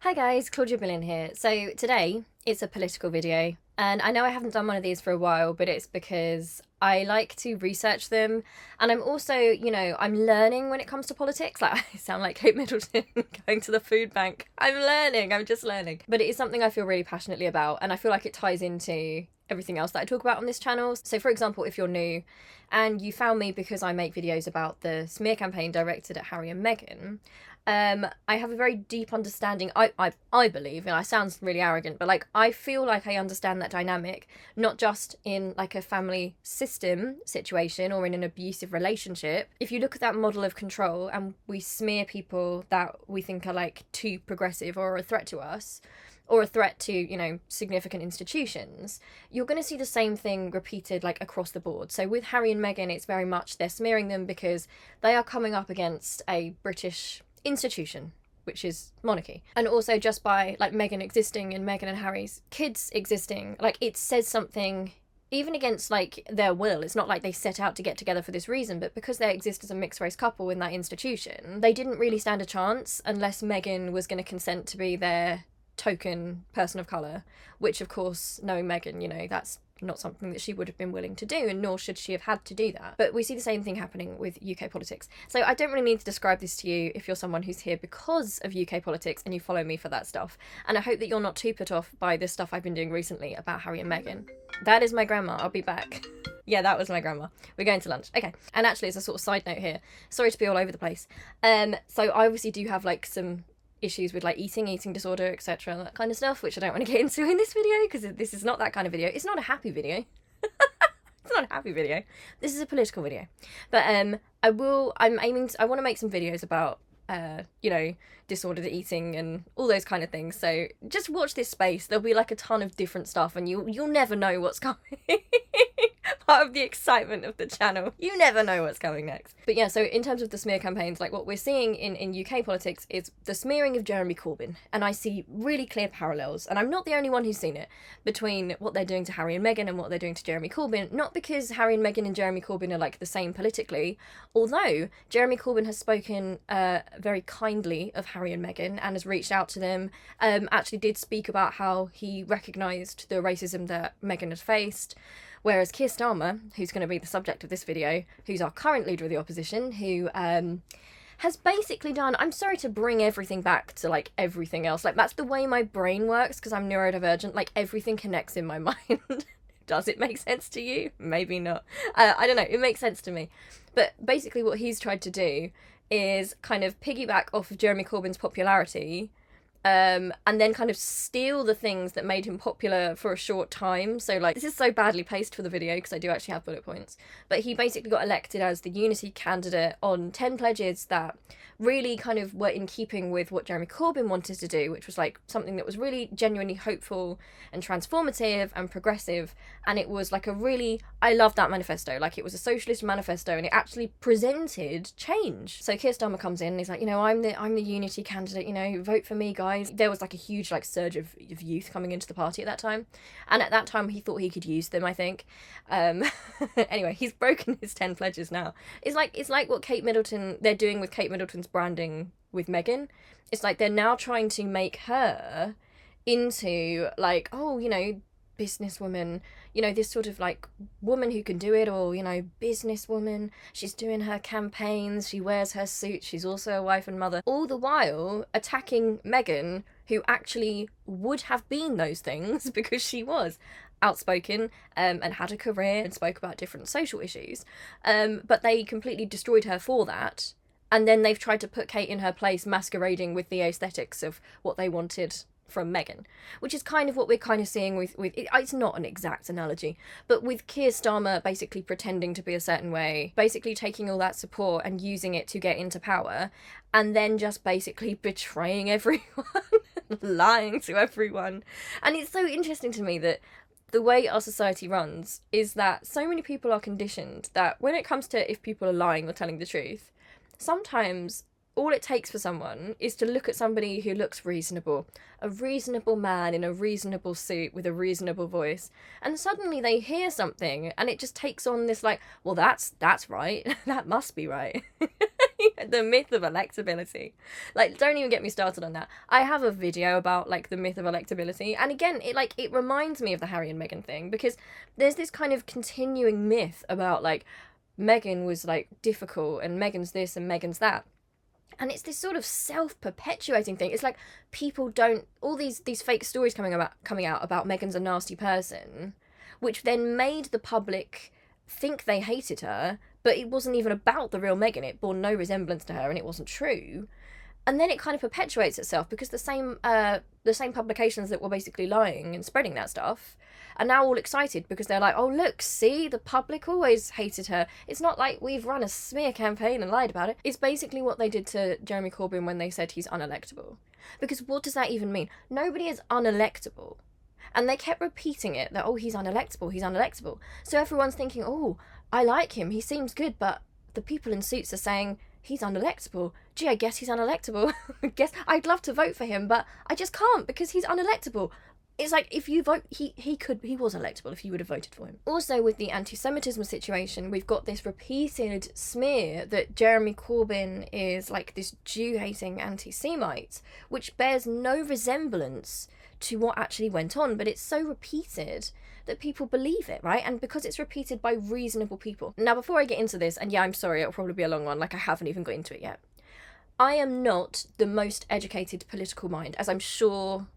Hi guys, Claudia Boleyn here. So today it's a political video, and I know I haven't done one of these for a while, but it's because I like to research them, and I'm also, I'm learning when it comes to politics. Like, I sound like Kate Middleton going to the food bank. I'm just learning. But it is something I feel really passionately about, and I feel like it ties into everything else that I talk about on this channel. So for example, if you're new and you found me because I make videos about the smear campaign directed at Harry and Meghan, I have a very deep understanding, I believe, and I sound really arrogant, but like I feel like I understand that dynamic, not just in like a family system situation or in an abusive relationship. If you look at that model of control and we smear people that we think are like too progressive or a threat to us, or a threat to, significant institutions, you're going to see the same thing repeated like across the board. So with Harry and Meghan, it's very much they're smearing them because they are coming up against a British institution, which is monarchy. And also just by like Meghan existing and Meghan and Harry's kids existing, like it says something even against like their will. It's not like they set out to get together for this reason, but because they exist as a mixed race couple in that institution, they didn't really stand a chance unless Meghan was going to consent to be their token person of colour, which of course, knowing Meghan, that's not something that she would have been willing to do, and nor should she have had to do that. But we see the same thing happening with UK politics. So I don't really need to describe this to you if you're someone who's here because of UK politics and you follow me for that stuff. And I hope that you're not too put off by this stuff I've been doing recently about Harry and Meghan. That is my grandma. I'll be back. Yeah, that was my grandma. We're going to lunch. Okay. And actually, as a sort of side note here, sorry to be all over the place. So I obviously do have like some issues with like eating disorder, etc., that kind of stuff, which I don't want to get into in this video because this is not that kind of video. It's not a happy video. It's not a happy video. This is a political video. But I want to make some videos about disordered eating and all those kind of things. So just watch this space. There'll be like a ton of different stuff and you'll never know what's coming. Part of the excitement of the channel. You never know what's coming next. But yeah, so in terms of the smear campaigns, like what we're seeing in UK politics is the smearing of Jeremy Corbyn. And I see really clear parallels, and I'm not the only one who's seen it, between what they're doing to Harry and Meghan and what they're doing to Jeremy Corbyn. Not because Harry and Meghan and Jeremy Corbyn are like the same politically, although Jeremy Corbyn has spoken very kindly of Harry and Meghan and has reached out to them, actually did speak about how he recognised the racism that Meghan had faced. Whereas Keir Starmer, who's going to be the subject of this video, who's our current leader of the opposition, who has basically done, I'm sorry to bring everything back to like everything else, like that's the way my brain works because I'm neurodivergent, like everything connects in my mind. Does it make sense to you? Maybe not. I don't know, it makes sense to me. But basically what he's tried to do is kind of piggyback off of Jeremy Corbyn's popularity, and then kind of steal the things that made him popular for a short time. So like, this is so badly paced for the video because I do actually have bullet points, but he basically got elected as the unity candidate on 10 pledges that really kind of were in keeping with what Jeremy Corbyn wanted to do, which was like something that was really genuinely hopeful and transformative and progressive. And it was like I love that manifesto. Like, it was a socialist manifesto and it actually presented change. So Keir Starmer comes in and he's like, I'm the unity candidate, vote for me, guys. There was like a huge like surge of youth coming into the party at that time. And at that time he thought he could use them, I think. Anyway, he's broken his 10 pledges now. It's like what they're doing with Kate Middleton's branding with Meghan. It's like they're now trying to make her into like, businesswoman, this sort of like woman who can do it all, businesswoman. She's doing her campaigns, she wears her suit, she's also a wife and mother, all the while attacking Meghan, who actually would have been those things because she was outspoken and had a career and spoke about different social issues. But they completely destroyed her for that. And then they've tried to put Kate in her place, masquerading with the aesthetics of what they wanted from Meghan, which is kind of what we're kind of seeing with it's not an exact analogy, but with Keir Starmer basically pretending to be a certain way, basically taking all that support and using it to get into power, and then just basically betraying everyone, lying to everyone. And it's so interesting to me that the way our society runs is that so many people are conditioned that when it comes to if people are lying or telling the truth, sometimes all it takes for someone is to look at somebody who looks reasonable, a reasonable man in a reasonable suit with a reasonable voice, and suddenly they hear something and it just takes on this like, well, that's right, that must be right. The myth of electability. Like, don't even get me started on that. I have a video about, like, the myth of electability, and again, it reminds me of the Harry and Meghan thing, because there's this kind of continuing myth about, like, Meghan was, like, difficult, and Meghan's this and Meghan's that. And it's this sort of self-perpetuating thing. It's like people don't... All these fake stories coming out about Meghan's a nasty person, which then made the public think they hated her, but it wasn't even about the real Meghan. It bore no resemblance to her, and it wasn't true. And then it kind of perpetuates itself, because the same publications that were basically lying and spreading that stuff are now all excited, because they're like, oh, look, see, the public always hated her. It's not like we've run a smear campaign and lied about it. It's basically what they did to Jeremy Corbyn when they said he's unelectable. Because what does that even mean? Nobody is unelectable. And they kept repeating it, that, oh, he's unelectable, he's unelectable. So everyone's thinking, oh, I like him, he seems good, but the people in suits are saying, he's unelectable. Gee, I guess he's unelectable. Guess I'd love to vote for him, but I just can't because he's unelectable. It's like, if you vote, he was electable if you would have voted for him. Also, with the anti-Semitism situation, we've got this repeated smear that Jeremy Corbyn is like this Jew-hating anti-Semite, which bears no resemblance to what actually went on, but it's so repeated that people believe it, right? And because it's repeated by reasonable people. Now, before I get into this, and yeah, I'm sorry, it'll probably be a long one, like I haven't even got into it yet. I am not the most educated political mind, as I'm sure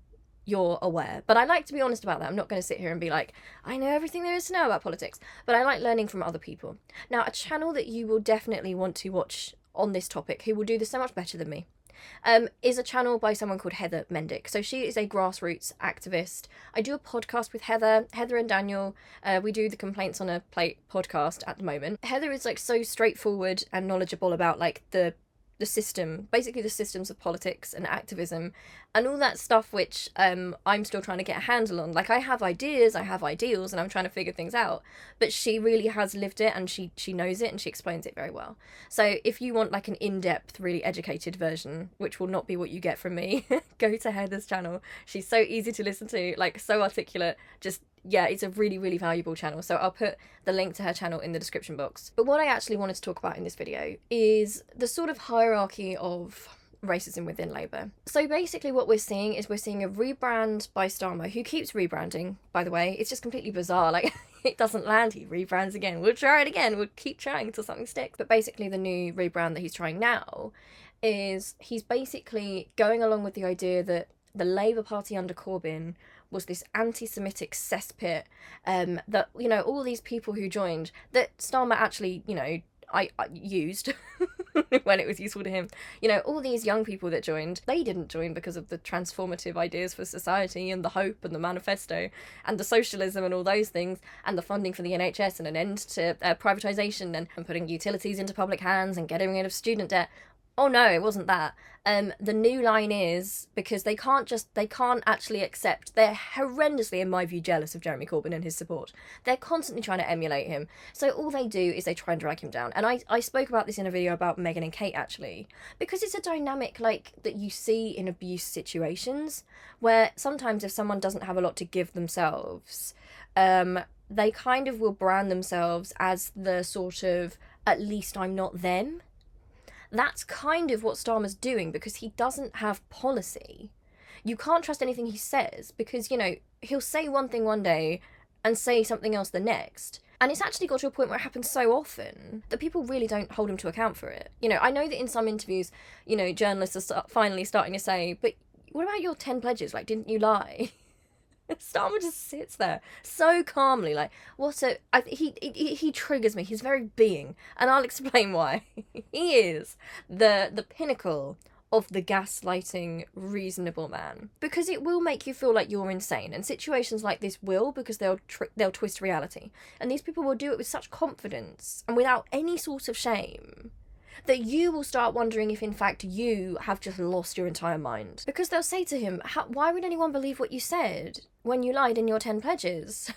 you're aware, but I like to be honest about that. I'm not going to sit here and be like, I know everything there is to know about politics, but I like learning from other people. Now, a channel that you will definitely want to watch on this topic, who will do this so much better than me, is a channel by someone called Heather Mendick. So she is a grassroots activist. I do a podcast with Heather and Daniel. We do the Complaints on a Plate podcast at the moment. Heather is like so straightforward and knowledgeable about like the system, basically the systems of politics and activism and all that stuff, which I'm still trying to get a handle on. Like, I have ideas, I have ideals, and I'm trying to figure things out, but she really has lived it, and she knows it, and she explains it very well. So if you want like an in-depth, really educated version, which will not be what you get from me, go to Heather's channel. She's so easy to listen to, like so articulate, just yeah, it's a really, really valuable channel. So I'll put the link to her channel in the description box. But what I actually wanted to talk about in this video is the sort of hierarchy of racism within Labour. So basically what we're seeing is a rebrand by Starmer, who keeps rebranding, by the way. It's just completely bizarre. Like, it doesn't land, he rebrands again. We'll try it again. We'll keep trying until something sticks. But basically the new rebrand that he's trying now is he's basically going along with the idea that the Labour Party under Corbyn was this anti-Semitic cesspit, that, you know, all these people who joined, that Starmer actually, you know, I used when it was useful to him. You know, all these young people that joined, they didn't join because of the transformative ideas for society and the hope and the manifesto and the socialism and all those things and the funding for the NHS and an end to privatisation and putting utilities into public hands and getting rid of student debt. Oh no, it wasn't that. The new line is, because they can't actually accept, they're horrendously, in my view, jealous of Jeremy Corbyn and his support. They're constantly trying to emulate him. So all they do is they try and drag him down. And I spoke about this in a video about Meghan and Kate, actually, because it's a dynamic like that you see in abuse situations, where sometimes if someone doesn't have a lot to give themselves, they kind of will brand themselves as the sort of, at least I'm not them. That's kind of what Starmer's doing, because he doesn't have policy. You can't trust anything he says, because, you know, he'll say one thing one day and say something else the next. And it's actually got to a point where it happens so often that people really don't hold him to account for it. You know, I know that in some interviews, you know, journalists are finally starting to say, but what about your 10 pledges? Like, didn't you lie? Starmer just sits there so calmly, like, he triggers me. His very being, and I'll explain why. He is the pinnacle of the gaslighting reasonable man, because it will make you feel like you're insane, and situations like this will, because they'll twist reality, and these people will do it with such confidence and without any sort of shame that you will start wondering if in fact you have just lost your entire mind. Because they'll say to him, why would anyone believe what you said when you lied in your 10 pledges?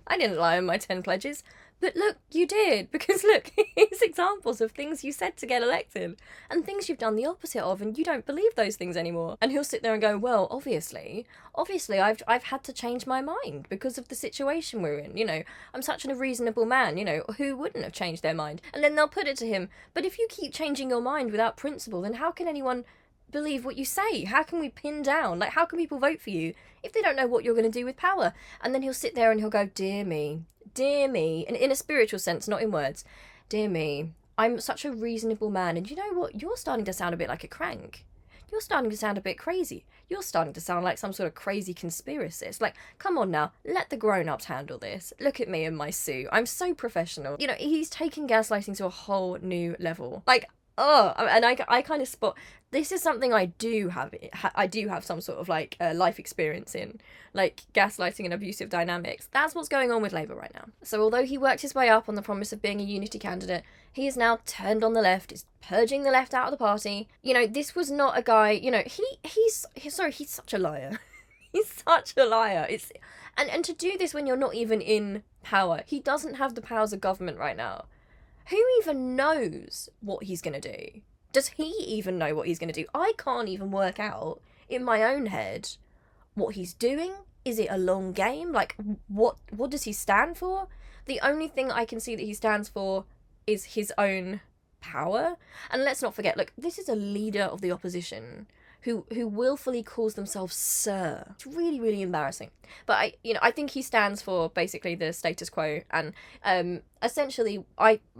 I didn't lie in my 10 pledges. But look, you did, because look, here's examples of things you said to get elected and things you've done the opposite of, and you don't believe those things anymore. And he'll sit there and go, well, obviously I've had to change my mind because of the situation we're in. You know, I'm such a reasonable man, you know, who wouldn't have changed their mind? And then they'll put it to him, but if you keep changing your mind without principle, then how can anyone believe what you say? How can we pin down? Like, how can people vote for you if they don't know what you're going to do with power? And then he'll sit there and he'll go, dear me, and in a spiritual sense, not in words, dear me, I'm such a reasonable man, and you know what? You're starting to sound a bit like a crank. You're starting to sound a bit crazy. You're starting to sound like some sort of crazy conspiracist. Like, come on now, let the grown-ups handle this. Look at me in my suit. I'm so professional. You know, he's taking gaslighting to a whole new level. Like, oh, and I kind of spot, this is something I do have some sort of like life experience in, like gaslighting and abusive dynamics. That's what's going on with Labour right now. So although he worked his way up on the promise of being a unity candidate, he is now turned on the left, is purging the left out of the party. You know, this was not a guy, you know, he's such a liar. He's such a liar. And to do this when you're not even in power. He doesn't have the powers of government right now. Who even knows what he's going to do? Does he even know what he's going to do? I can't even work out in my own head what he's doing. Is it a long game? Like, what does he stand for? The only thing I can see that he stands for is his own power. And let's not forget, look, this is a leader of the opposition who willfully calls themselves sir. It's really, really embarrassing. But I think he stands for basically the status quo, and essentially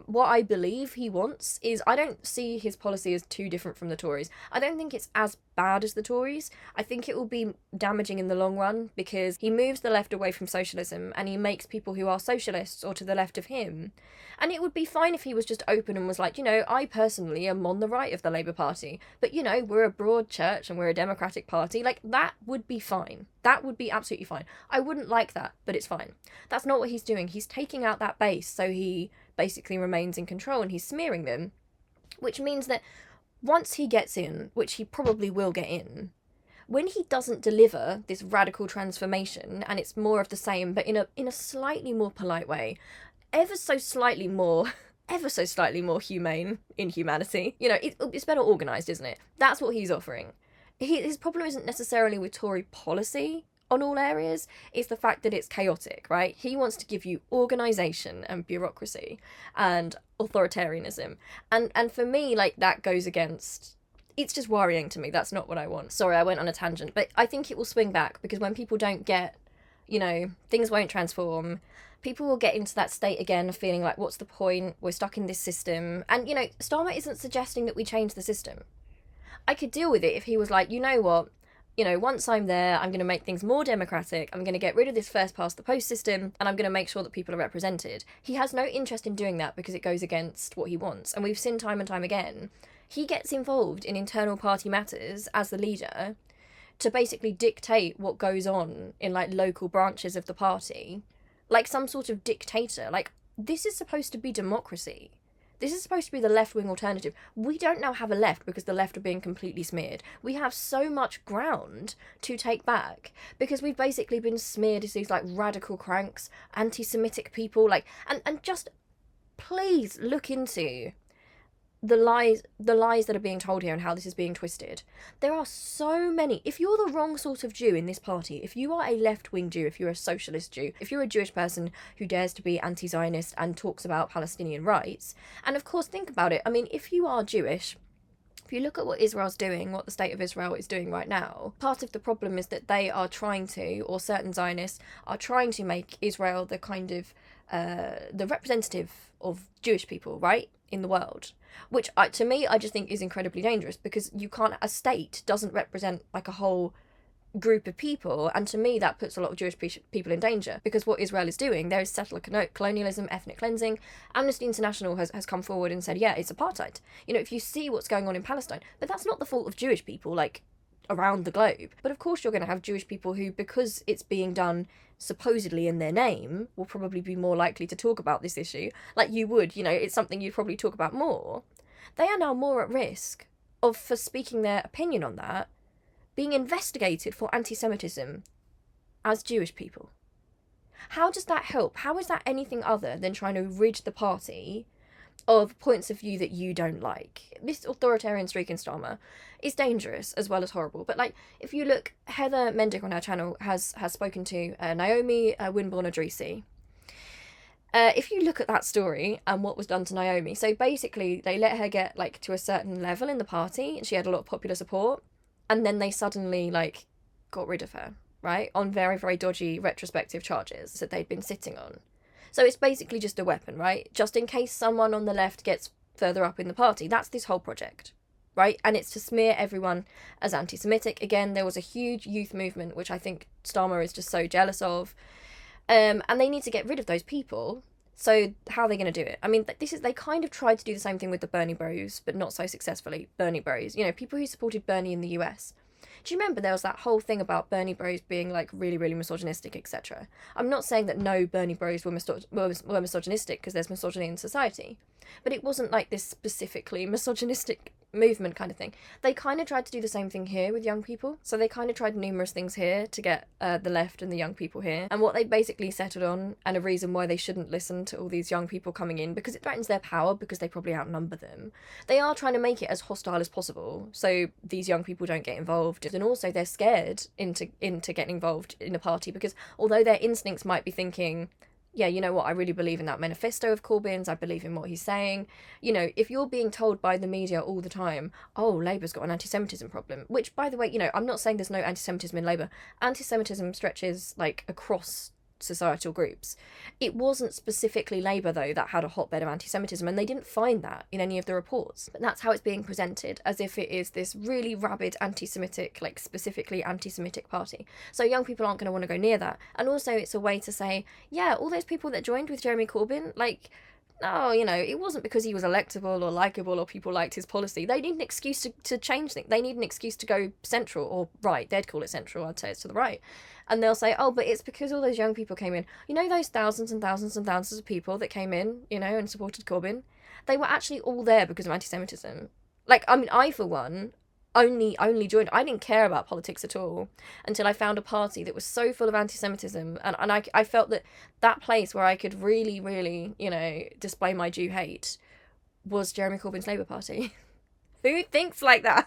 what I believe he wants is, I don't see his policy as too different from the Tories. I don't think it's as bad as the Tories. I think it will be damaging in the long run, because he moves the left away from socialism and he makes people who are socialists or to the left of him. And it would be fine if he was just open and was like, you know, I personally am on the right of the Labour Party, but you know, we're a broad church and we're a democratic party. Like, that would be fine. That would be absolutely fine. I wouldn't like that, but it's fine. That's not what he's doing. He's taking out that base, so he basically remains in control, and he's smearing them, which means that once he gets in, which he probably will get in, when he doesn't deliver this radical transformation, and it's more of the same, but in a slightly more polite way, ever so slightly more humane in humanity. You know, it's better organised, isn't it? That's what he's offering. His problem isn't necessarily with Tory policy on all areas, it's the fact that it's chaotic, right? He wants to give you organisation and bureaucracy and authoritarianism. And for me, like, that goes against... It's just worrying to me. That's not what I want. Sorry, I went on a tangent. But I think it will swing back, because when people don't get, you know, things won't transform, people will get into that state again of feeling like, what's the point? We're stuck in this system. And, you know, Starmer isn't suggesting that we change the system. I could deal with it if he was like, you know what, you know, once I'm there, I'm going to make things more democratic, I'm going to get rid of this first past the post system, and I'm going to make sure that people are represented. He has no interest in doing that because it goes against what he wants. And we've seen time and time again, he gets involved in internal party matters as the leader to basically dictate what goes on in, like, local branches of the party, like some sort of dictator. Like, this is supposed to be democracy. This is supposed to be the left-wing alternative. We don't now have a left because the left are being completely smeared. We have so much ground to take back because we've basically been smeared as these, like, radical cranks, anti-Semitic people, like, and just please look into the lies that are being told here and how this is being twisted. There are so many. If you're the wrong sort of Jew in this party, if you are a left-wing Jew, if you're a socialist Jew, if you're a Jewish person who dares to be anti-Zionist and talks about Palestinian rights, and of course, think about it, I mean, if you are Jewish, if you look at what Israel's doing, what the state of Israel is doing right now, part of the problem is that they are trying to, or certain Zionists are trying to make Israel the kind of, the representative of Jewish people, right, in the world. Which, to me, I just think is incredibly dangerous, because a state doesn't represent, like, a whole group of people, and to me that puts a lot of Jewish people in danger, because what Israel is doing there is settler colonialism, ethnic cleansing. Amnesty International has come forward and said, yeah, it's apartheid. You know, if you see what's going on in Palestine, but that's not the fault of Jewish people, like, around the globe. But of course you're going to have Jewish people who, because it's being done supposedly in their name, will probably be more likely to talk about this issue. Like you would, you know, it's something you'd probably talk about more. They are now more at risk for speaking their opinion on that, being investigated for anti-Semitism as Jewish people. How does that help? How is that anything other than trying to rid the party of points of view that you don't like? This authoritarian streak in Starmer is dangerous as well as horrible. But like, if you look, Heather Mendick on our channel has spoken to Naomi Winborn-Adrisi. If you look at that story and what was done to Naomi, so basically they let her get like to a certain level in the party and she had a lot of popular support, and then they suddenly like got rid of her, right, on very, very dodgy retrospective charges that they'd been sitting on. So it's basically just a weapon, right? Just in case someone on the left gets further up in the party. That's this whole project, right? And it's to smear everyone as anti-Semitic. Again, there was a huge youth movement, which I think Starmer is just so jealous of. And they need to get rid of those people. So how are they going to do it? I mean, they kind of tried to do the same thing with the Bernie bros, but not so successfully. Bernie bros, you know, people who supported Bernie in the US. Do you remember there was that whole thing about Bernie bros being like really, really misogynistic, etc.? I'm not saying that no Bernie bros were misogynistic, because there's misogyny in society, but it wasn't like this specifically misogynistic movement kind of thing. They kind of tried to do the same thing here with young people. So they kind of tried numerous things here to get the left and the young people here. And what they basically settled on, and a reason why they shouldn't listen to all these young people coming in, because it threatens their power, because they probably outnumber them. They are trying to make it as hostile as possible so these young people don't get involved. And also they're scared into getting involved in a party, because although their instincts might be thinking, yeah, you know what, I really believe in that manifesto of Corbyn's, I believe in what he's saying. You know, if you're being told by the media all the time, oh, Labour's got an anti-Semitism problem, which, by the way, you know, I'm not saying there's no anti-Semitism in Labour. Anti-Semitism stretches, like, across societal groups. It wasn't specifically Labour, though, that had a hotbed of anti-Semitism, and they didn't find that in any of the reports. But that's how it's being presented, as if it is this really rabid anti-Semitic, like specifically anti-Semitic party. So young people aren't going to want to go near that. And also it's a way to say, yeah, all those people that joined with Jeremy Corbyn, like, no, you know, it wasn't because he was electable or likeable or people liked his policy. They need an excuse to change things. They need an excuse to go central or right. They'd call it central. I'd say it's to the right. And they'll say, oh, but it's because all those young people came in. You know, those thousands and thousands and thousands of people that came in, you know, and supported Corbyn? They were actually all there because of anti-Semitism. Like, I mean, I, for one, only joined. I didn't care about politics at all until I found a party that was so full of anti-Semitism, and I felt that place where I could really, really, you know, display my Jew hate was Jeremy Corbyn's Labour Party. Who thinks like that?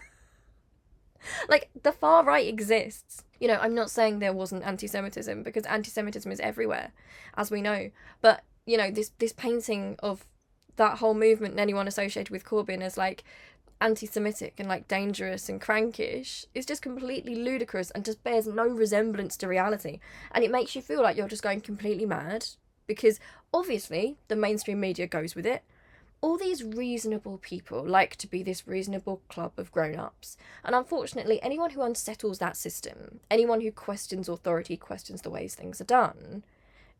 Like, the far right exists. You know, I'm not saying there wasn't anti-Semitism, because anti-Semitism is everywhere, as we know. But, you know, this painting of that whole movement and anyone associated with Corbyn as, like, anti-Semitic and, like, dangerous and crankish is just completely ludicrous and just bears no resemblance to reality. And it makes you feel like you're just going completely mad, because, obviously, the mainstream media goes with it. All these reasonable people like to be this reasonable club of grown-ups. And unfortunately, anyone who unsettles that system, anyone who questions authority, questions the ways things are done,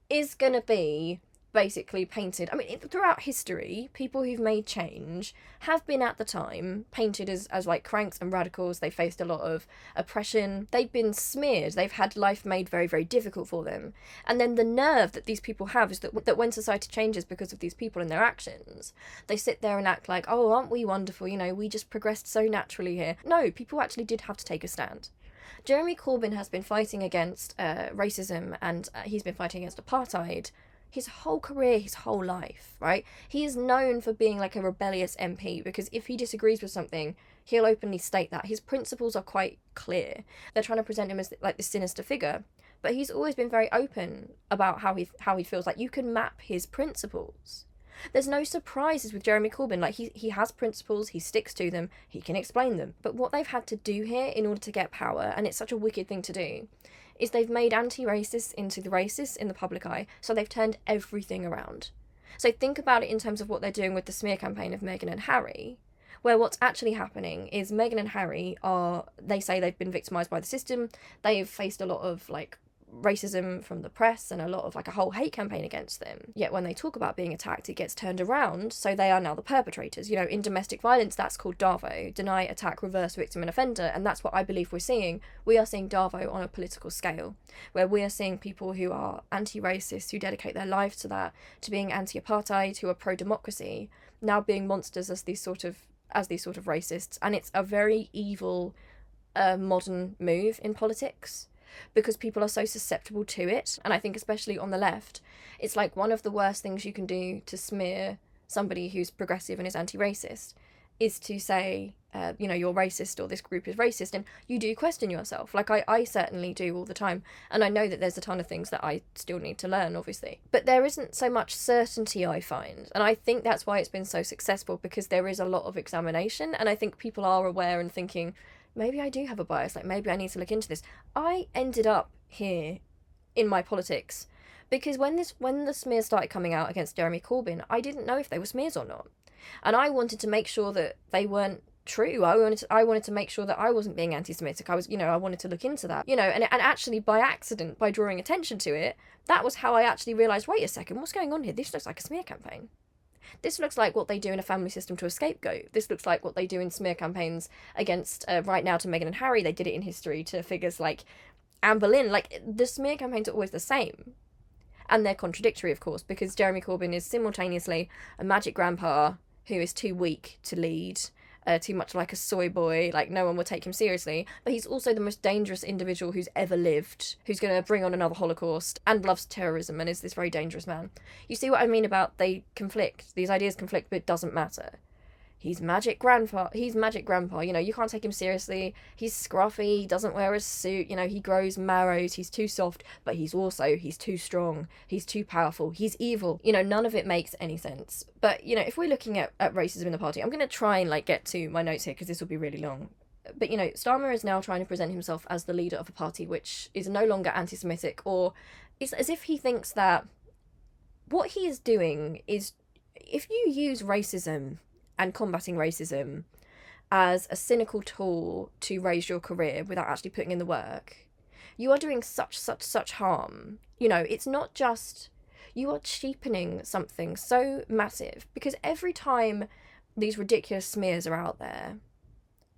is going to be basically painted. I mean, throughout history, people who've made change have been at the time painted as like cranks and radicals. They faced a lot of oppression. They've been smeared. They've had life made very, very difficult for them. And then the nerve that these people have is that when society changes because of these people and their actions, they sit there and act like, oh, aren't we wonderful? You know, we just progressed so naturally here. No, people actually did have to take a stand. Jeremy Corbyn has been fighting against racism, and he's been fighting against apartheid his whole career, his whole life, right? He is known for being like a rebellious MP, because if he disagrees with something, he'll openly state that. His principles are quite clear. They're trying to present him as like this sinister figure, but he's always been very open about how he feels. Like, you can map his principles. There's no surprises with Jeremy Corbyn. Like, he has principles, he sticks to them, he can explain them. But what they've had to do here in order to get power, and it's such a wicked thing to do, is they've made anti-racists into the racists in the public eye, so they've turned everything around. So think about it in terms of what they're doing with the smear campaign of Meghan and Harry, where what's actually happening is Meghan and Harry they say they've been victimised by the system, they've faced a lot of, like, racism from the press and a lot of, like, a whole hate campaign against them. Yet when they talk about being attacked, it gets turned around, so they are now the perpetrators. You know, in domestic violence, that's called DAVO, deny, attack, reverse, victim and offender, and that's what I believe we're seeing. We are seeing DAVO on a political scale, where we are seeing people who are anti-racist, who dedicate their lives to that, to being anti-apartheid, who are pro-democracy, now being monsters as these sort of racists, and it's a very evil modern move in politics. because people are so susceptible to it. And I think especially on the left, it's like one of the worst things you can do to smear somebody who's progressive and is anti-racist is to say, you're racist or this group is racist, and you do question yourself. Like I certainly do all the time, and I know that there's a ton of things that I still need to learn, obviously. But there isn't so much certainty, I find, and I think that's why it's been so successful, because there is a lot of examination, and I think people are aware and thinking, maybe I do have a bias, like maybe I need to look into this. I ended up here in my politics because when the smears started coming out against Jeremy Corbyn, I didn't know if they were smears or not. And I wanted to make sure that they weren't true. I wanted to make sure that I wasn't being anti-Semitic. I wanted to look into that. And actually by accident, by drawing attention to it, that was how I actually realised, wait a second, what's going on here? This looks like a smear campaign. This looks like what they do in A Family System to a Scapegoat. This looks like what they do in smear campaigns against, right now, to Meghan and Harry. They did it in history to figures like Anne Boleyn. Like, the smear campaigns are always the same. And they're contradictory, of course, because Jeremy Corbyn is simultaneously a magic grandpa who is too weak to lead, too much like a soy boy, like no one will take him seriously, but he's also the most dangerous individual who's ever lived, who's going to bring on another Holocaust, and loves terrorism, and is this very dangerous man. You see what I mean about they conflict, these ideas conflict, but it doesn't matter. He's magic grandpa, you can't take him seriously, he's scruffy, he doesn't wear a suit, he grows marrows, he's too soft, but he's too strong, he's too powerful, he's evil. None of it makes any sense. But, if we're looking at racism in the party, I'm going to try and, get to my notes here, because this will be really long. But, Starmer is now trying to present himself as the leader of a party which is no longer anti-Semitic, or it's as if he thinks that what he is doing is, if you use racism and combating racism as a cynical tool to raise your career without actually putting in the work, you are doing such harm. It's not just, you are cheapening something so massive, because every time these ridiculous smears are out there,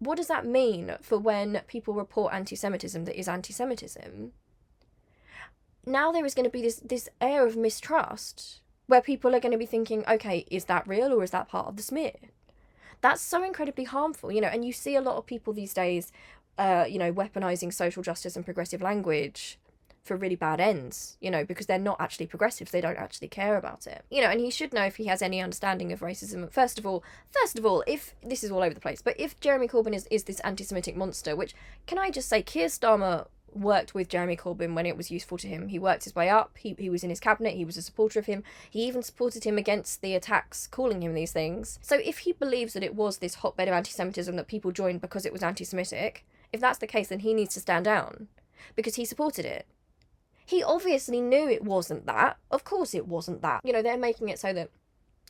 what does that mean for when people report anti-Semitism that is anti-Semitism? Now there is going to be this air of mistrust where people are going to be thinking, okay, is that real or is that part of the smear? That's so incredibly harmful, and you see a lot of people these days, weaponizing social justice and progressive language for really bad ends, because they're not actually progressives, they don't actually care about it. And he should know, if he has any understanding of racism, first of all, if this is all over the place, but if Jeremy Corbyn is this anti-Semitic monster, which, can I just say, Keir Starmer worked with Jeremy Corbyn when it was useful to him. He worked his way up, he was in his cabinet, he was a supporter of him, he even supported him against the attacks calling him these things. So if he believes that it was this hotbed of anti-Semitism that people joined because it was anti-Semitic, if that's the case, then he needs to stand down, because he supported it. He obviously knew it wasn't that. Of course it wasn't that. They're making it so that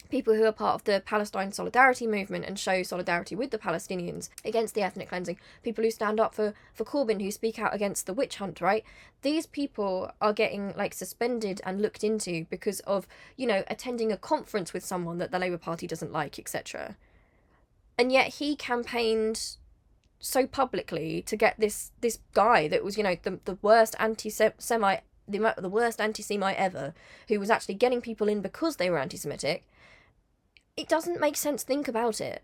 people who are part of the Palestine solidarity movement and show solidarity with the Palestinians against the ethnic cleansing, people who stand up for Corbyn, who speak out against the witch hunt, right? These people are getting suspended and looked into because of, attending a conference with someone that the Labour Party doesn't like, etc. And yet he campaigned so publicly to get this guy that was, the worst anti-Semite, the worst anti-Semite ever, who was actually getting people in because they were anti-Semitic. It doesn't make sense. Think about it.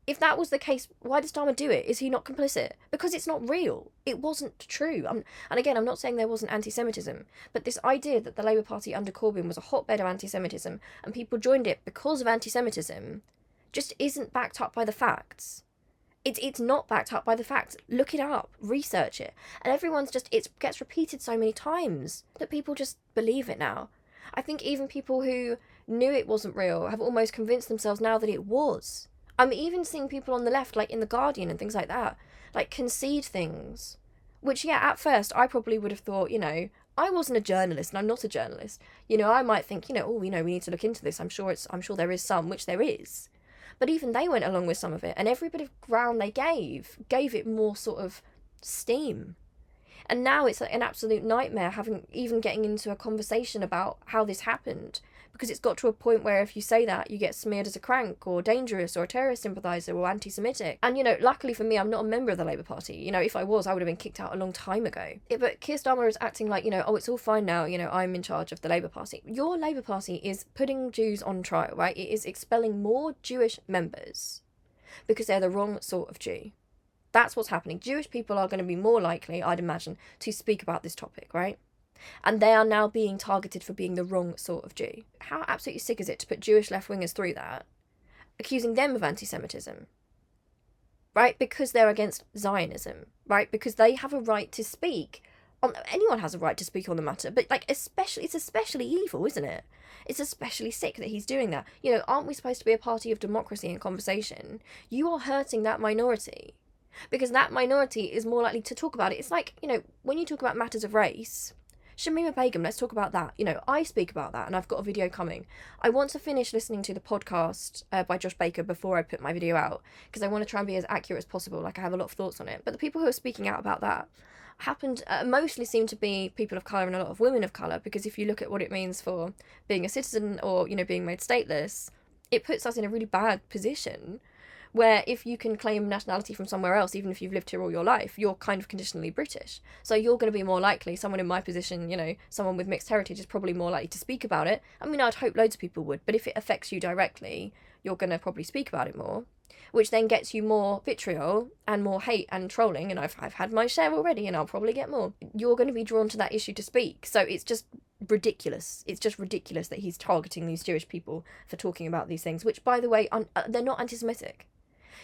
If that was the case, why does Starmer do it? Is he not complicit? Because it's not real. It wasn't true. And again, I'm not saying there wasn't anti-Semitism, but this idea that the Labour Party under Corbyn was a hotbed of anti-Semitism and people joined it because of anti-Semitism just isn't backed up by the facts. It's not backed up by the facts. Look it up, research it. And it gets repeated so many times that people just believe it now. I think even people who knew it wasn't real have almost convinced themselves now that it was. I'm even seeing people on the left, like in The Guardian and things like that, concede things. Which, yeah, at first I probably would have thought, I wasn't a journalist and I'm not a journalist. I might think, we need to look into this. I'm sure there is some, which there is. But even they went along with some of it, and every bit of ground they gave it more sort of steam. And now it's an absolute nightmare even getting into a conversation about how this happened, because it's got to a point where if you say that, you get smeared as a crank or dangerous or a terrorist sympathiser or anti-Semitic. And, luckily for me, I'm not a member of the Labour Party. If I was, I would have been kicked out a long time ago. But Keir Starmer is acting like, oh, it's all fine now, I'm in charge of the Labour Party. Your Labour Party is putting Jews on trial, right? It is expelling more Jewish members because they're the wrong sort of Jew. That's what's happening. Jewish people are going to be more likely, I'd imagine, to speak about this topic, right? And they are now being targeted for being the wrong sort of Jew. How absolutely sick is it to put Jewish left-wingers through that, accusing them of anti-Semitism, right? Because they're against Zionism, right? Because they have a right to speak. Anyone has a right to speak on the matter, but like it's especially evil, isn't it? It's especially sick that he's doing that. You know, aren't we supposed to be a party of democracy and conversation? You are hurting that minority, because that minority is more likely to talk about it. It's like, you know, when you talk about matters of race, Shamima Begum, let's talk about that. You know, I speak about that, and I've got a video coming. I want to finish listening to the podcast by Josh Baker before I put my video out, because I want to try and be as accurate as possible. Like, I have a lot of thoughts on it. But the people who are speaking out about that mostly seem to be people of colour and a lot of women of colour, because if you look at what it means for being a citizen or, you know, being made stateless, it puts us in a really bad position where if you can claim nationality from somewhere else, even if you've lived here all your life, you're kind of conditionally British. So you're going to be more likely, someone in my position, you know, someone with mixed heritage is probably more likely to speak about it. I mean, I'd hope loads of people would, but if it affects you directly, you're going to probably speak about it more, which then gets you more vitriol and more hate and trolling, and I've had my share already, and I'll probably get more. You're going to be drawn to that issue to speak, so it's just ridiculous. It's just ridiculous that he's targeting these Jewish people for talking about these things, which, by the way, they're not anti-Semitic.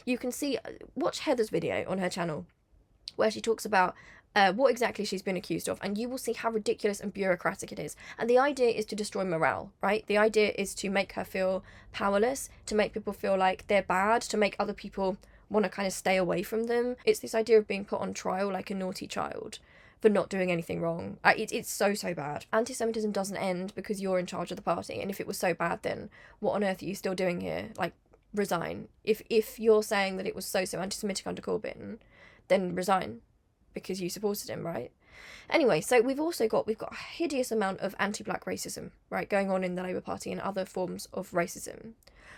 You can see, watch Heather's video on her channel, where she talks about what exactly she's been accused of, and you will see how ridiculous and bureaucratic it is. And the idea is to destroy morale, right? The idea is to make her feel powerless, to make people feel like they're bad, to make other people want to kind of stay away from them. It's this idea of being put on trial like a naughty child for not doing anything wrong. It's so bad. Anti-Semitism doesn't end because you're in charge of the party, and if it was so bad, then what on earth are you still doing here? Like, resign. If you're saying that it was so anti-Semitic under Corbyn, then resign, because you supported him, right? Anyway, so we've got a hideous amount of anti-black racism, right, going on in the Labour Party and other forms of racism,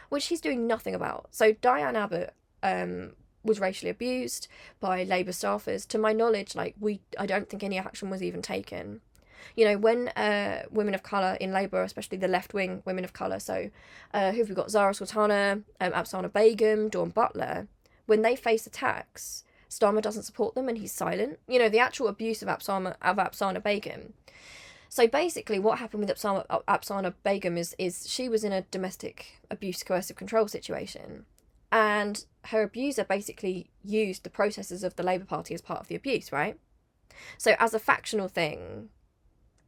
which he's doing nothing about. So Diane Abbott was racially abused by Labour staffers. To my knowledge, like, I don't think any action was even taken. You know, when women of colour in Labour, especially the left-wing women of colour, so who have we got? Zara Sultana, Afsana Begum, Dawn Butler, when they face attacks, Starmer doesn't support them and he's silent. You know, the actual abuse of Afsana Begum. So basically what happened with Afsana Begum is she was in a domestic abuse coercive control situation, and her abuser basically used the protesters of the Labour Party as part of the abuse, right? So as a factional thing,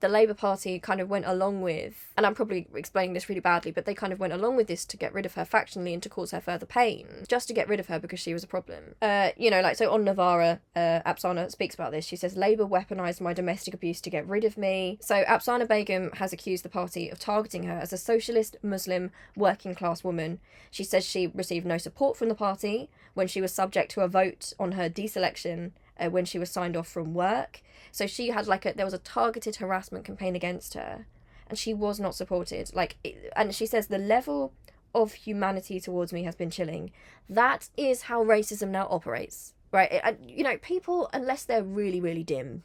the Labour Party kind of went along with, and I'm probably explaining this really badly, but they kind of went along with this to get rid of her factionally and to cause her further pain, just to get rid of her because she was a problem. You know, like, so on Novara, Afsana speaks about this. She says, Labour weaponised my domestic abuse to get rid of me. So Afsana Begum has accused the party of targeting her as a socialist, Muslim, working class woman. She says she received no support from the party when she was subject to a vote on her deselection when she was signed off from work. So she had there was a targeted harassment campaign against her, and she was not supported. And she says the level of humanity towards me has been chilling. That is how racism now operates, right? And, you know, people, unless they're really, really dim,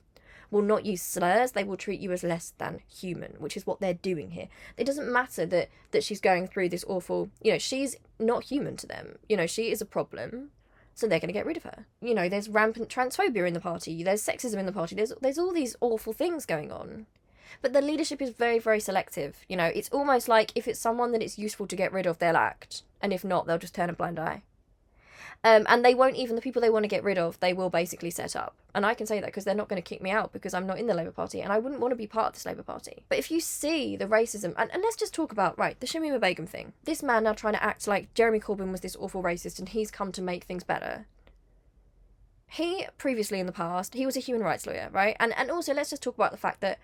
will not use slurs. They will treat you as less than human, which is what they're doing here. It doesn't matter that she's going through this awful, you know, she's not human to them. You know, she is a problem. So they're going to get rid of her. You know, there's rampant transphobia in the party. There's sexism in the party. There's all these awful things going on. But the leadership is very, very selective. You know, it's almost like if it's someone that it's useful to get rid of, they'll act. And if not, they'll just turn a blind eye. And they won't even, the people they want to get rid of, they will basically set up. And I can say that because they're not going to kick me out because I'm not in the Labour Party and I wouldn't want to be part of this Labour Party. But if you see the racism, and let's just talk about, right, the Shamima Begum thing. This man now trying to act like Jeremy Corbyn was this awful racist and he's come to make things better. He, previously in the past, he was a human rights lawyer, right? And also, let's just talk about the fact that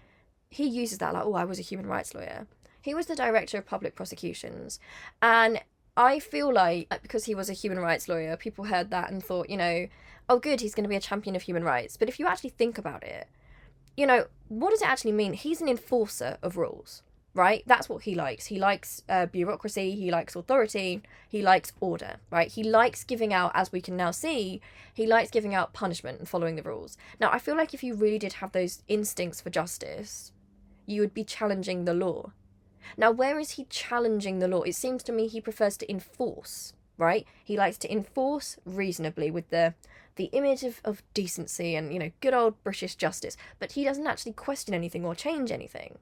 he uses that like, oh, I was a human rights lawyer. He was the director of public prosecutions. And I feel like because he was a human rights lawyer, people heard that and thought, you know, oh, good, he's going to be a champion of human rights. But if you actually think about it, you know, what does it actually mean? He's an enforcer of rules, right? That's what he likes. He likes bureaucracy. He likes authority. He likes order, right? He likes giving out, as we can now see, he likes giving out punishment and following the rules. Now, I feel like if you really did have those instincts for justice, you would be challenging the law. Now, where is he challenging the law? It seems to me he prefers to enforce, right? He likes to enforce reasonably with the image of decency and, you know, good old British justice, but he doesn't actually question anything or change anything.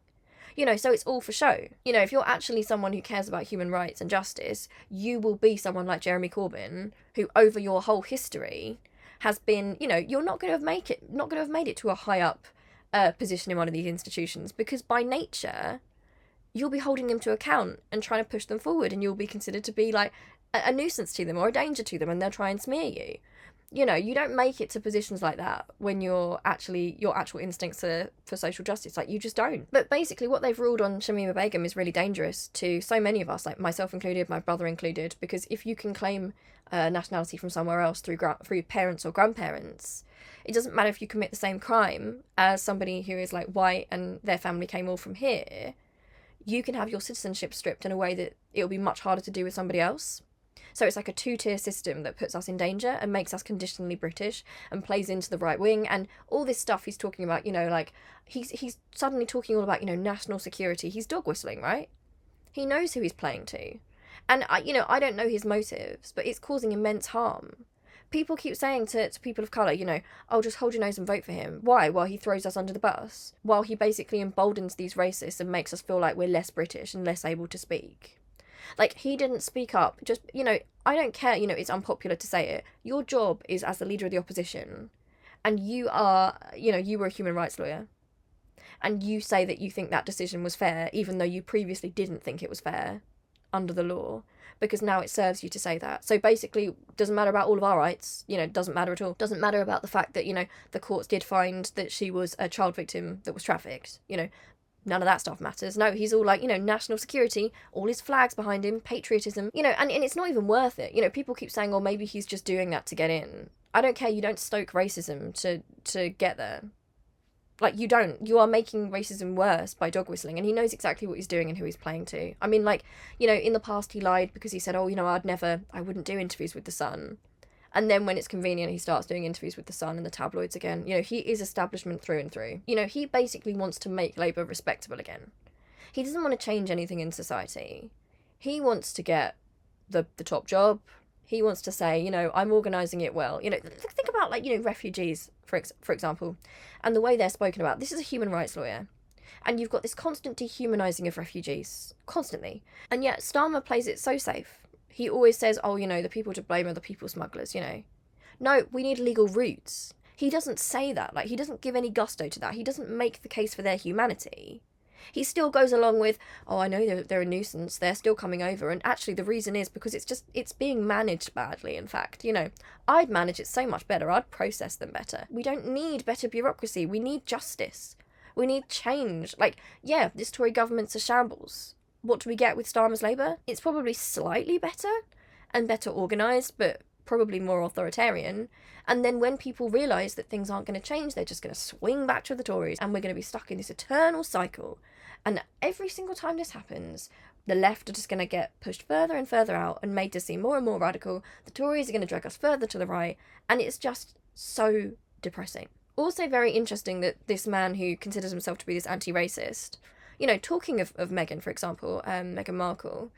You know, so it's all for show. You know, if you're actually someone who cares about human rights and justice, you will be someone like Jeremy Corbyn, who over your whole history has been, you know, you're not going to have made it to a high up position in one of these institutions, because by nature, you'll be holding them to account and trying to push them forward, and you'll be considered to be like a nuisance to them or a danger to them, and they'll try and smear you. You know, you don't make it to positions like that when your actual instincts are for social justice. Like, you just don't. But basically what they've ruled on Shamima Begum is really dangerous to so many of us, like myself included, my brother included, because if you can claim nationality from somewhere else through parents or grandparents, it doesn't matter if you commit the same crime as somebody who is like white and their family came all from here. You can have your citizenship stripped in a way that it'll be much harder to do with somebody else. So it's like a two-tier system that puts us in danger and makes us conditionally British and plays into the right wing and all this stuff he's talking about, you know, like he's suddenly talking all about, you know, national security. He's dog whistling, right? He knows who he's playing to. And, I don't know his motives, but it's causing immense harm. People keep saying to people of colour, you know, oh, just hold your nose and vote for him. Why? While he throws us under the bus. While he basically emboldens these racists and makes us feel like we're less British and less able to speak. Like, he didn't speak up. Just, you know, I don't care, you know, it's unpopular to say it. Your job is as the leader of the opposition. And you are, you know, you were a human rights lawyer. And you say that you think that decision was fair, even though you previously didn't think it was fair under the law. Because now it serves you to say that. So basically, doesn't matter about all of our rights, you know, doesn't matter at all. Doesn't matter about the fact that, you know, the courts did find that she was a child victim that was trafficked, you know. None of that stuff matters. No, he's all like, you know, national security, all his flags behind him, patriotism, you know, and it's not even worth it. You know, people keep saying, oh, maybe he's just doing that to get in. I don't care. You don't stoke racism to get there. Like, you don't. You are making racism worse by dog whistling, and he knows exactly what he's doing and who he's playing to. I mean, like, you know, in the past he lied because he said, oh, you know, I wouldn't do interviews with The Sun. And then when it's convenient, he starts doing interviews with The Sun and the tabloids again. You know, he is establishment through and through. You know, he basically wants to make Labour respectable again. He doesn't want to change anything in society. He wants to get the top job. He wants to say, you know, I'm organising it well. You know, think about, like, you know, refugees, for example, and the way they're spoken about. This is a human rights lawyer. And you've got this constant dehumanising of refugees. Constantly. And yet Starmer plays it so safe. He always says, oh, you know, the people to blame are the people smugglers, you know. No, we need legal routes. He doesn't say that. Like, he doesn't give any gusto to that. He doesn't make the case for their humanity. He still goes along with, oh, I know they're a nuisance. They're still coming over. And actually the reason is because it's being managed badly, in fact. You know, I'd manage it so much better. I'd process them better. We don't need better bureaucracy. We need justice. We need change. Like, yeah, this Tory government's a shambles. What do we get with Starmer's Labour? It's probably slightly better and better organised, but probably more authoritarian. And then when people realise that things aren't going to change, they're just going to swing back to the Tories, and we're going to be stuck in this eternal cycle. And every single time this happens, the left are just going to get pushed further and further out and made to seem more and more radical. The Tories are going to drag us further to the right, and it's just so depressing. Also very interesting that this man who considers himself to be this anti-racist, you know, talking of Meghan, for example, Meghan Markle,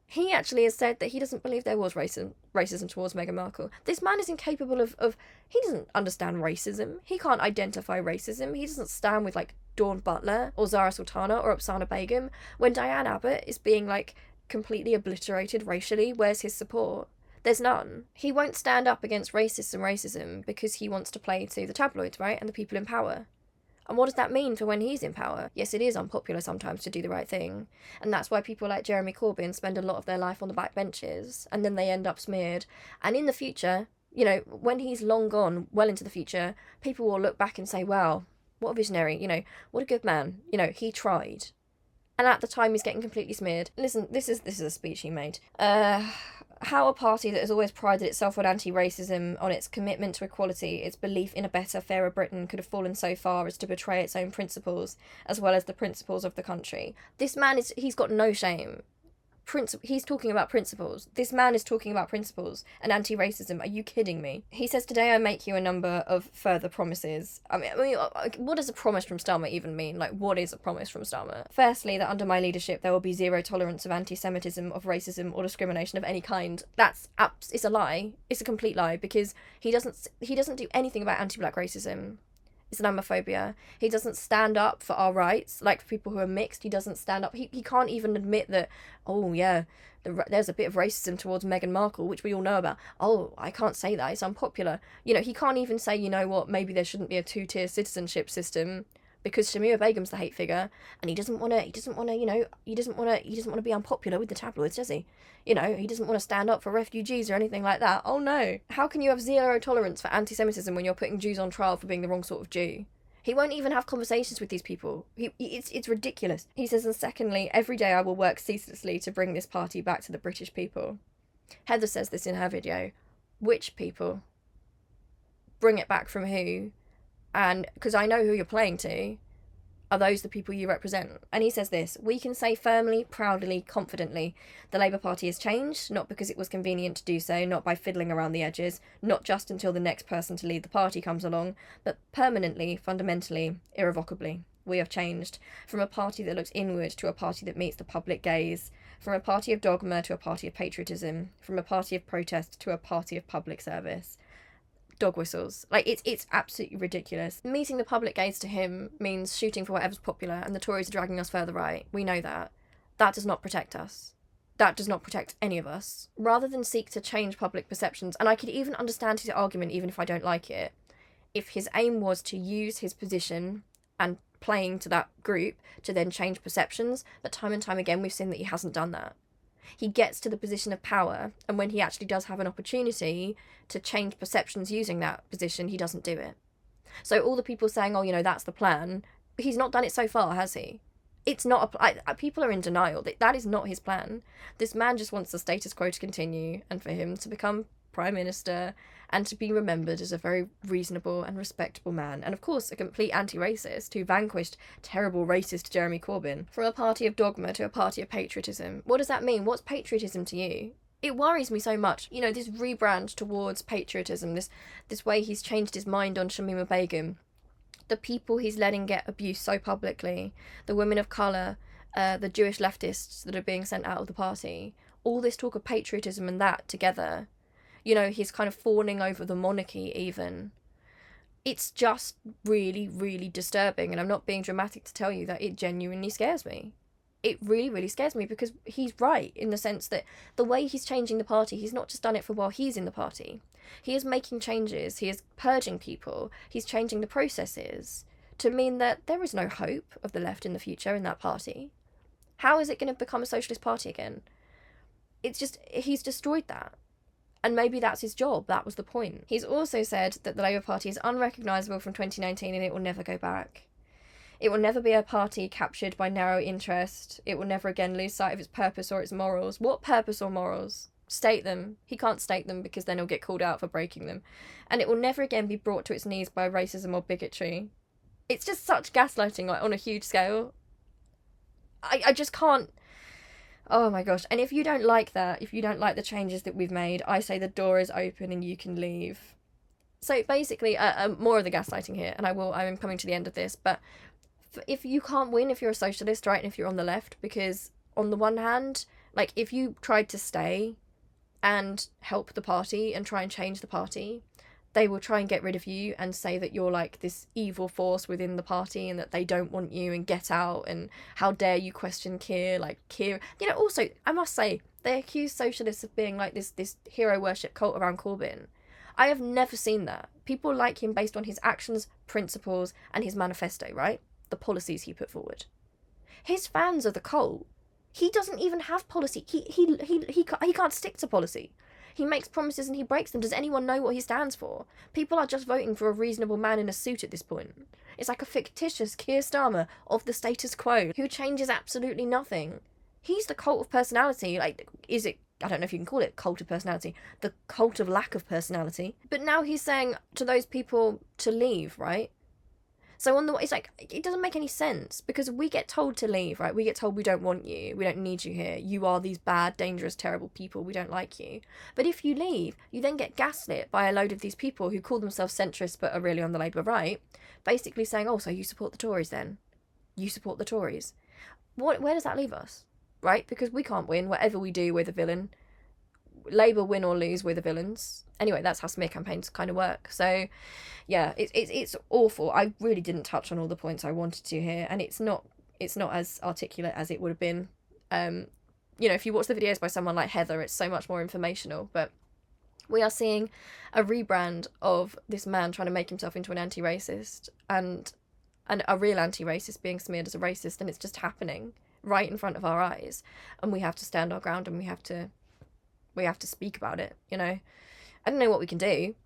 he actually has said that he doesn't believe there was racism towards Meghan Markle. This man is incapable of he doesn't understand racism. He can't identify racism. He doesn't stand with, like, Dawn Butler or Zara Sultana or Oksana Begum. When Diane Abbott is being, like, completely obliterated racially, where's his support? There's none. He won't stand up against racists and racism because he wants to play to the tabloids, right, and the people in power. And what does that mean for when he's in power? Yes, it is unpopular sometimes to do the right thing. And that's why people like Jeremy Corbyn spend a lot of their life on the back benches, and then they end up smeared. And in the future, you know, when he's long gone, well into the future, people will look back and say, wow, what a visionary, you know, what a good man. You know, he tried. And at the time, he's getting completely smeared. Listen, this is a speech he made. How a party that has always prided itself on anti-racism, on its commitment to equality, its belief in a better, fairer Britain, could have fallen so far as to betray its own principles, as well as the principles of the country. This man he's got no shame. he's talking about principles. This man is talking about principles and anti-racism. Are you kidding me? He says, today I make you a number of further promises. I mean, what does a promise from Starmer even mean? Like, what is a promise from Starmer? Firstly, that under my leadership there will be zero tolerance of anti-Semitism, of racism or discrimination of any kind. It's a lie. It's a complete lie, because he doesn't do anything about anti-black racism. Islamophobia. He doesn't stand up for our rights, like for people who are mixed. He doesn't stand up. He can't even admit that, oh yeah, there's a bit of racism towards Meghan Markle, which we all know about. Oh, I can't say that, it's unpopular. You know, he can't even say, you know what, maybe there shouldn't be a two-tier citizenship system, because Shamira Begum's the hate figure, and he doesn't want to be unpopular with the tabloids, does he? You know, he doesn't want to stand up for refugees or anything like that. Oh no. How can you have zero tolerance for anti-Semitism when you're putting Jews on trial for being the wrong sort of Jew? He won't even have conversations with these people. It's ridiculous. He says, and secondly, every day I will work ceaselessly to bring this party back to the British people. Heather says this in her video. Which people? Bring it back from who? And because I know who you're playing to. Are those the people you represent? And he says this: we can say firmly, proudly, confidently, the Labour Party has changed, not because it was convenient to do so, not by fiddling around the edges, not just until the next person to lead the party comes along, but permanently, fundamentally, irrevocably. We have changed from a party that looks inward to a party that meets the public gaze, from a party of dogma to a party of patriotism, from a party of protest to a party of public service. Dog whistles. Like, it's absolutely ridiculous. Meeting the public gaze to him means shooting for whatever's popular, and the Tories are dragging us further right. We know that. That does not protect us. That does not protect any of us. Rather than seek to change public perceptions, and I could even understand his argument even if I don't like it, if his aim was to use his position and playing to that group to then change perceptions, but time and time again we've seen that he hasn't done that. He gets to the position of power, and when he actually does have an opportunity to change perceptions using that position, he doesn't do it. So all the people saying, oh, you know, that's the plan, he's not done it so far, has he? It's not people are in denial. That is not his plan. This man just wants the status quo to continue, and for him to become Prime Minister and to be remembered as a very reasonable and respectable man, and of course a complete anti-racist who vanquished terrible racist Jeremy Corbyn. From a party of dogma to a party of patriotism. What does that mean? What's patriotism to you? It worries me so much, you know, this rebrand towards patriotism, this way he's changed his mind on Shamima Begum, the people he's letting get abused so publicly, the women of colour, the Jewish leftists that are being sent out of the party, all this talk of patriotism and that together. You know, he's kind of fawning over the monarchy even. It's just really, really disturbing, and I'm not being dramatic to tell you that it genuinely scares me. It really, really scares me, because he's right in the sense that the way he's changing the party, he's not just done it for while he's in the party. He is making changes, he is purging people, he's changing the processes to mean that there is no hope of the left in the future in that party. How is it going to become a socialist party again? It's just, he's destroyed that. And maybe that's his job, that was the point. He's also said that the Labour Party is unrecognisable from 2019 and it will never go back. It will never be a party captured by narrow interest. It will never again lose sight of its purpose or its morals. What purpose or morals? State them. He can't state them because then he'll get called out for breaking them. And it will never again be brought to its knees by racism or bigotry. It's just such gaslighting, like, on a huge scale. I just can't... Oh my gosh. And if you don't like that, if you don't like the changes that we've made, I say the door is open and you can leave. So basically, more of the gaslighting here, and I'm coming to the end of this, but if you can't win if you're a socialist, right, and if you're on the left, because on the one hand, like, if you tried to stay and help the party and try and change the party, they will try and get rid of you and say that you're like this evil force within the party and that they don't want you and get out and how dare you question Keir, like Keir. You know, also, I must say, they accuse socialists of being like this hero worship cult around Corbyn. I have never seen that. People like him based on his actions, principles, and his manifesto, right? The policies he put forward. His fans are the cult. He doesn't even have policy. He can't stick to policy. He makes promises and he breaks them. Does anyone know what he stands for? People are just voting for a reasonable man in a suit at this point. It's like a fictitious Keir Starmer of the status quo who changes absolutely nothing. He's the cult of personality. Like, is it... I don't know if you can call it cult of personality. The cult of lack of personality. But now he's saying to those people to leave, right? So it's like, it doesn't make any sense, because we get told to leave, right? We get told we don't want you, we don't need you here, you are these bad, dangerous, terrible people, we don't like you. But if you leave, you then get gaslit by a load of these people who call themselves centrists but are really on the Labour right, basically saying, oh, so you support the Tories then? You support the Tories. Where does that leave us, right? Because we can't win. Whatever we do, we're the villain. Labour win or lose, we're the villains. Anyway, that's how smear campaigns kind of work. So yeah, it's awful. I really didn't touch on all the points I wanted to here, and it's not as articulate as it would have been. If you watch the videos by someone like Heather, it's so much more informational. But we are seeing a rebrand of this man trying to make himself into an anti-racist, and a real anti-racist being smeared as a racist, and it's just happening right in front of our eyes, and we have to stand our ground, and we have to speak about it. I don't know what we can do,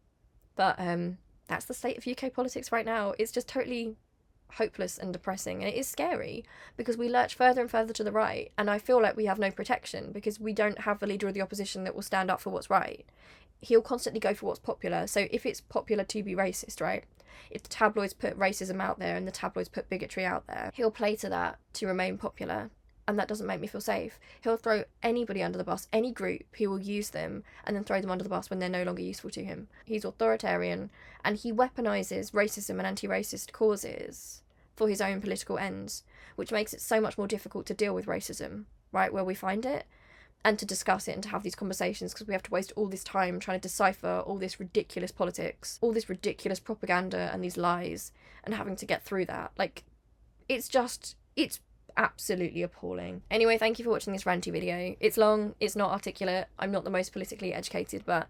but that's the state of UK politics right now. It's just totally hopeless and depressing, and it is scary, because we lurch further and further to the right, and I feel like we have no protection because we don't have a leader of the opposition that will stand up for what's right. He'll constantly go for what's popular. So if it's popular to be racist, right, if the tabloids put racism out there and the tabloids put bigotry out there, he'll play to that to remain popular. And that doesn't make me feel safe. He'll throw anybody under the bus, any group, he will use them and then throw them under the bus when they're no longer useful to him. He's authoritarian, and he weaponises racism and anti-racist causes for his own political ends, which makes it so much more difficult to deal with racism, right, where we find it, and to discuss it and to have these conversations, because we have to waste all this time trying to decipher all this ridiculous politics, all this ridiculous propaganda and these lies, and having to get through that. Like, it's absolutely appalling. Anyway, thank you for watching this ranty video. It's long, it's not articulate, I'm not the most politically educated, but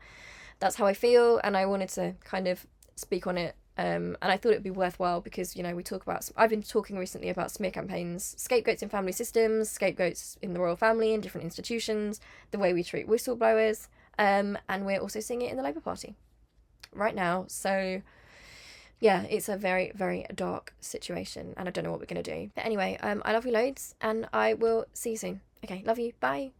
that's how I feel, and I wanted to kind of speak on it. And I thought it'd be worthwhile because, I've been talking recently about smear campaigns, scapegoats in family systems, scapegoats in the royal family and different institutions, the way we treat whistleblowers, and we're also seeing it in the Labour Party right now. So yeah, it's a very, very dark situation, and I don't know what we're going to do. But anyway, I love you loads, and I will see you soon. Okay, love you, bye.